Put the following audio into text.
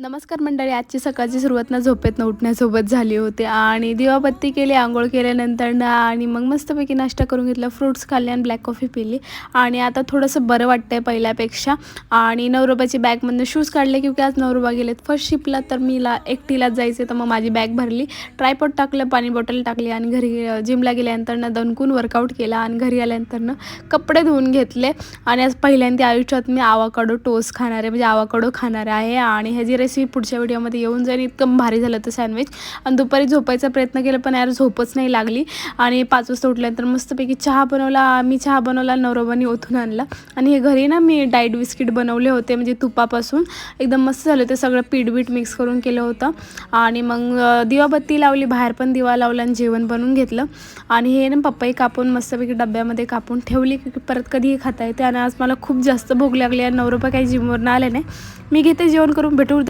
नमस्कार मंडळी. आजची सकाळची सुरुवात ना झोपेतनं उठण्यासोबत झाली होती आणि दिवाबत्ती केली, अंघोळ केल्यानंतर ना आणि मग मस्तपैकी नाश्ता करून घेतला, फ्रूट्स खाल्ले आणि ब्लॅक कॉफी पिली. आणि आता थोडंसं बरं वाटतंय पहिल्यापेक्षा. आणि नवरोबाची बॅगमधनं शूज काढले क्योंकि आज नवरोबा गेलेत फर्स्ट शिपला, तर मीला एकटीलाच जायचं, तर मग माझी बॅग भरली, ट्रायपॉड टाकलं, पाणी बॉटल टाकली आणि घरी जिमला गेल्यानंतर ना दणकून वर्कआउट केला आणि घरी आल्यानंतर ना कपडे धुवून घेतले. आणि आज पहिल्यांदा आयुष्यात मी आवाकाडो टोस्ट खाणार आहे, म्हणजे आवाकाडो खाणार आहे. आणि ह्याची रेसिपी पुढच्या व्हिडिओमध्ये येऊन जाईल. इतकं भारी झालं होतं सँडविच. आणि दुपारी झोपायचा प्रयत्न केला पण यार झोपच नाही लागली. आणि 5 वाजता उठल्यानंतर मस्तपैकी चहा बनवला, मी चहा बनवला, नवरोबानी ओथून आणला. आणि हे घरी ना मी डाएट बिस्किट बनवले होते, म्हणजे तुपापासून एकदम मस्त झाले होते. सगळं पीठ मिक्स करून केलं होतं. आणि मग दिवाबत्ती लावली, बाहेर पण दिवा लावला आणि जेवण बनवून घेतलं. आणि हे ना पपई कापून मस्तपैकी डब्यामध्ये कापून ठेवली की परत कधीही खाता येते. आणि आज मला खूप जास्त भूक लागली आणि नवरोबा काही जिमवरून आले नाही. मी घेते जेवण करून, भेटू